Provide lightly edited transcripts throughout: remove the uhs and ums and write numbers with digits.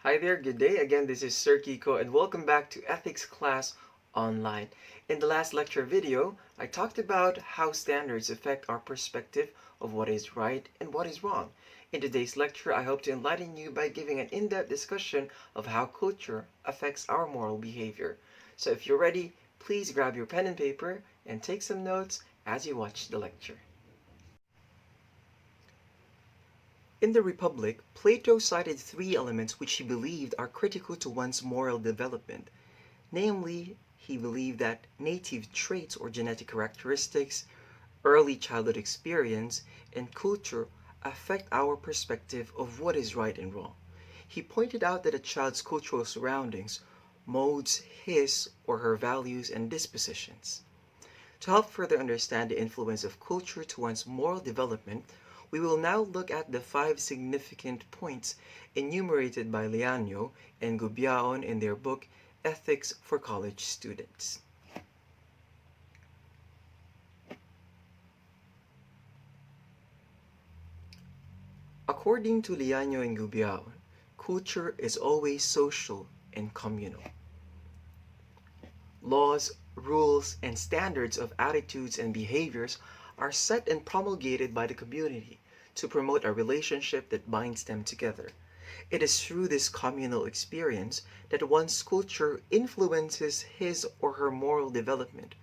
Hi there, good day. Again, this is Sir Kiko and welcome back to Ethics Class Online. In the last lecture video, I talked about how standards affect our perspective of what is right and what is wrong. In today's lecture, I hope to enlighten you by giving an in-depth discussion of how culture affects our moral behavior. So if you're ready, please grab your pen and paper and take some notes as you watch the lecture. In the Republic, Plato cited three elements which he believed are critical to one's moral development. Namely, he believed that native traits or genetic characteristics, early childhood experience, and culture affect our perspective of what is right and wrong. He pointed out that a child's cultural surroundings molds his or her values and dispositions. To help further understand the influence of culture to one's moral development, we will now look at the five significant points enumerated by Liano and Gubiaon in their book Ethics for College Students. According to Liano and Gubiaon, culture is always social and communal. Laws, rules, and standards of attitudes and behaviors are set and promulgated by the community to promote a relationship that binds them together. It is through this communal experience that one's culture influences his or her moral development.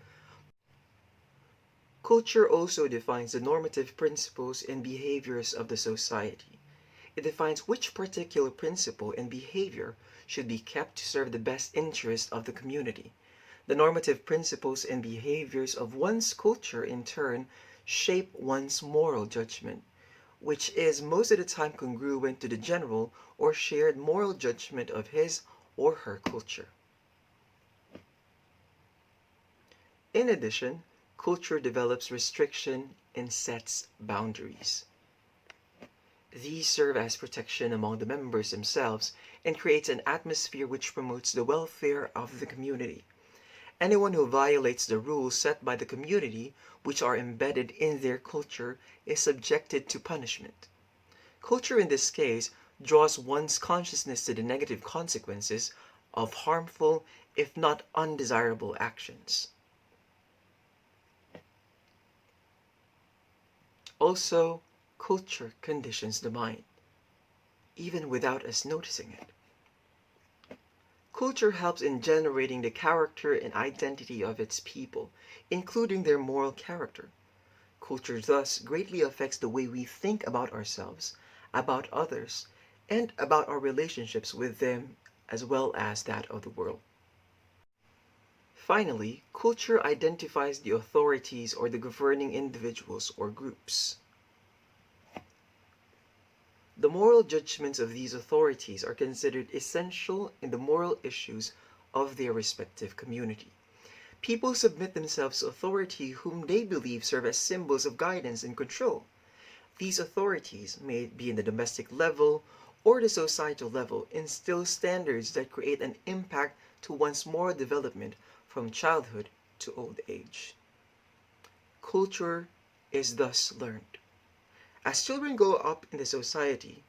Culture also defines the normative principles and behaviors of the society. It defines which particular principle and behavior should be kept to serve the best interest of the community. The normative principles and behaviors of one's culture, in turn, shape one's moral judgment, which is most of the time congruent to the general or shared moral judgment of his or her culture. In addition, culture develops restriction and sets boundaries. These serve as protection among the members themselves and creates an atmosphere which promotes the welfare of the community. Anyone who violates the rules set by the community, which are embedded in their culture, is subjected to punishment. Culture in this case draws one's consciousness to the negative consequences of harmful, if not undesirable, actions. Also, culture conditions the mind, even without us noticing it. Culture helps in generating the character and identity of its people, including their moral character. Culture thus greatly affects the way we think about ourselves, about others, and about our relationships with them as well as that of the world. Finally, culture identifies the authorities or the governing individuals or groups. The moral judgments of these authorities are considered essential in the moral issues of their respective community. People submit themselves to authority whom they believe serve as symbols of guidance and control. These authorities, may be in the domestic level or the societal level, instill standards that create an impact to one's moral development from childhood to old age. Culture is thus learned. As children grow up in the society,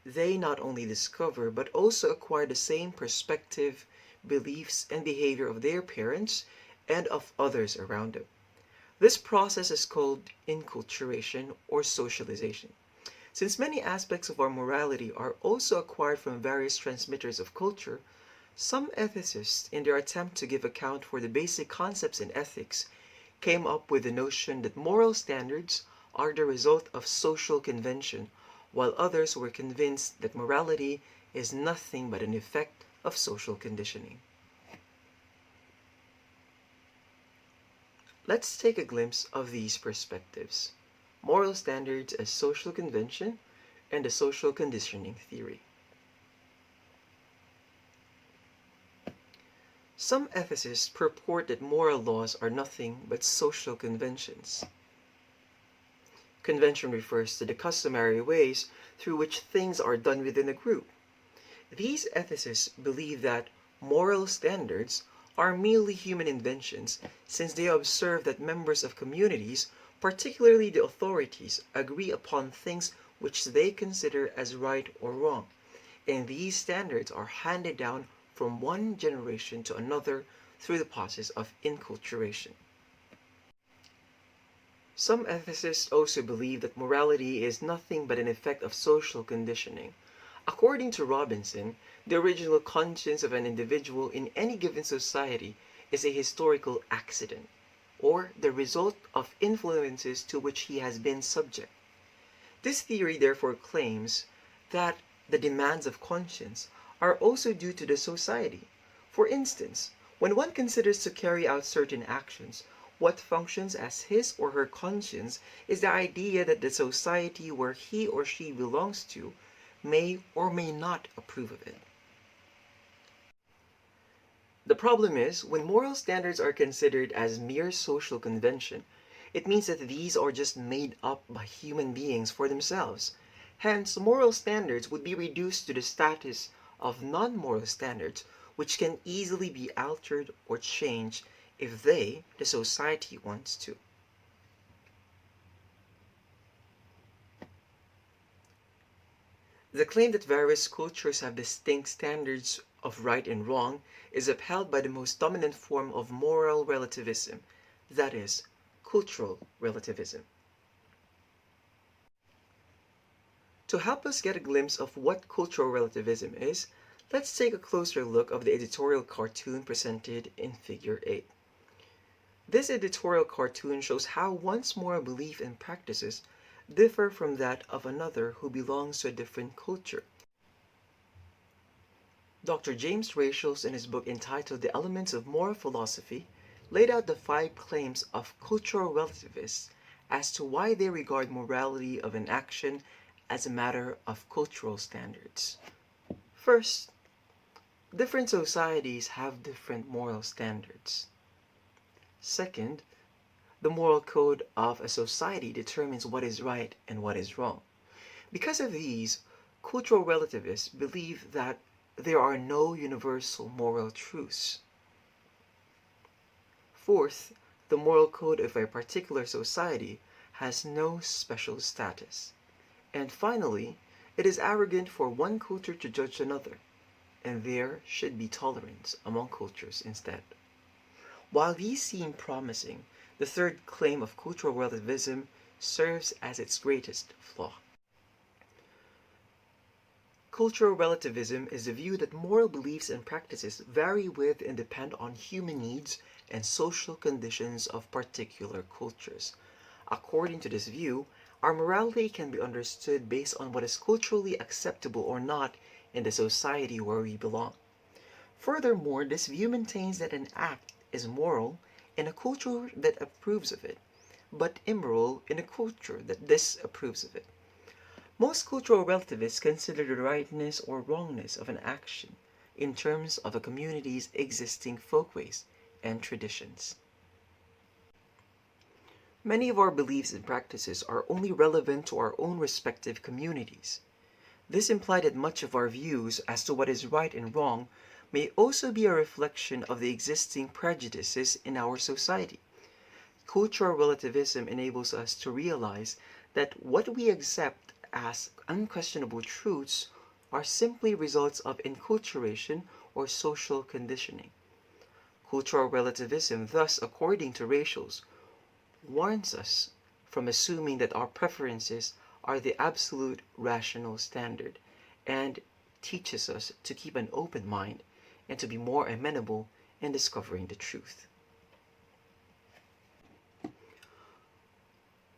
they not only discover but also acquire the same perspective, beliefs, and behavior of their parents and of others around them. This process is called inculturation or socialization. Since many aspects of our morality are also acquired from various transmitters of culture, some ethicists, in their attempt to give account for the basic concepts in ethics, came up with the notion that moral standards are the result of social convention, while others were convinced that morality is nothing but an effect of social conditioning. Let's take a glimpse of these perspectives: moral standards as social convention and the social conditioning theory. Some ethicists purport that moral laws are nothing but social conventions. Convention refers to the customary ways through which things are done within a group. These ethicists believe that moral standards are merely human inventions, since they observe that members of communities, particularly the authorities, agree upon things which they consider as right or wrong. and these standards are handed down from one generation to another through the process of inculturation. Some ethicists also believe that morality is nothing but an effect of social conditioning. According to Robinson, the original conscience of an individual in any given society is a historical accident, or the result of influences to which he has been subject. This theory therefore claims that the demands of conscience are also due to the society. For instance, when one considers to carry out certain actions, what functions as his or her conscience is the idea that the society where he or she belongs to may or may not approve of it. The problem is, when moral standards are considered as mere social convention, it means that these are just made up by human beings for themselves. Hence, moral standards would be reduced to the status of non-moral standards, which can easily be altered or changed if they, the society, wants to. The claim that various cultures have distinct standards of right and wrong is upheld by the most dominant form of moral relativism, that is, cultural relativism. To help us get a glimpse of what cultural relativism is, let's take a closer look of the editorial cartoon presented in Figure 8. This editorial cartoon shows how one's moral belief and practices differ from that of another who belongs to a different culture. Dr. James Rachels, in his book entitled The Elements of Moral Philosophy, laid out the 5 claims of cultural relativists as to why they regard morality of an action as a matter of cultural standards. First, different societies have different moral standards. Second, the moral code of a society determines what is right and what is wrong. Because of these, cultural relativists believe that there are no universal moral truths. Fourth, the moral code of a particular society has no special status. And finally, it is arrogant for one culture to judge another, and there should be tolerance among cultures instead. While these seem promising, the third claim of cultural relativism serves as its greatest flaw. Cultural relativism is the view that moral beliefs and practices vary with and depend on human needs and social conditions of particular cultures. According to this view, our morality can be understood based on what is culturally acceptable or not in the society where we belong. Furthermore, this view maintains that an act is moral in a culture that approves of it, but immoral in a culture that disapproves of it. Most cultural relativists consider the rightness or wrongness of an action in terms of a community's existing folkways and traditions. Many of our beliefs and practices are only relevant to our own respective communities. This implies that much of our views as to what is right and wrong may also be a reflection of the existing prejudices in our society. Cultural relativism enables us to realize that what we accept as unquestionable truths are simply results of enculturation or social conditioning. Cultural relativism, thus, according to Rachels, warns us from assuming that our preferences are the absolute rational standard, and teaches us to keep an open mind and to be more amenable in discovering the truth.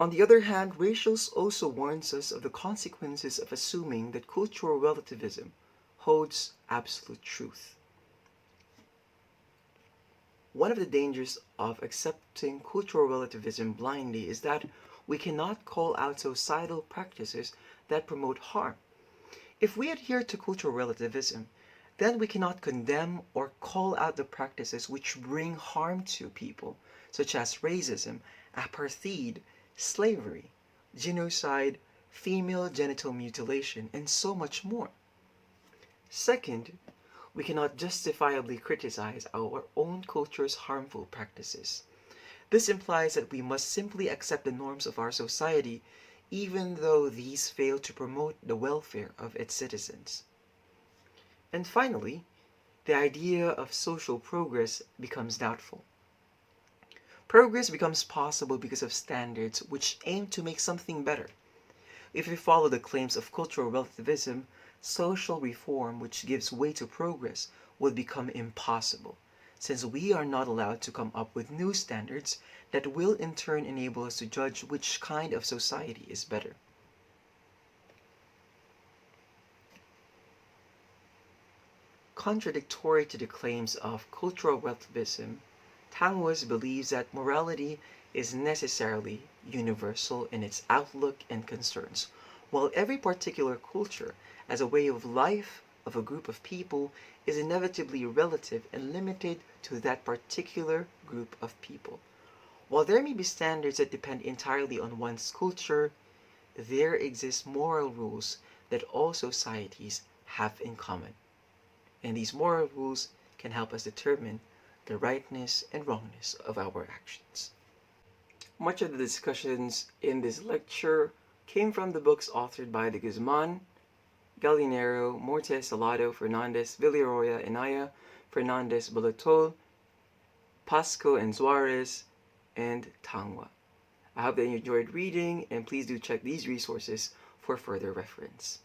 On the other hand, Rachels also warns us of the consequences of assuming that cultural relativism holds absolute truth. One of the dangers of accepting cultural relativism blindly is that we cannot call out societal practices that promote harm. If we adhere to cultural relativism, then we cannot condemn or call out the practices which bring harm to people, such as racism, apartheid, slavery, genocide, female genital mutilation, and so much more. Second, we cannot justifiably criticize our own culture's harmful practices. This implies that we must simply accept the norms of our society, even though these fail to promote the welfare of its citizens. And finally, the idea of social progress becomes doubtful. Progress becomes possible because of standards which aim to make something better. If we follow the claims of cultural relativism, social reform which gives way to progress would become impossible, since we are not allowed to come up with new standards that will in turn enable us to judge which kind of society is better. Contradictory to the claims of cultural relativism, Tangwas believes that morality is necessarily universal in its outlook and concerns, while every particular culture, as a way of life of a group of people, is inevitably relative and limited to that particular group of people. While there may be standards that depend entirely on one's culture, there exist moral rules that all societies have in common. And these moral rules can help us determine the rightness and wrongness of our actions. Much of the discussions in this lecture came from the books authored by de Guzman, Gallinero, Mortes, Salado, Fernandez, Villaroya, Anaya, Fernandez, Bolotol, Pasco and Suarez, and Tangwa. I hope that you enjoyed reading, and please do check these resources for further reference.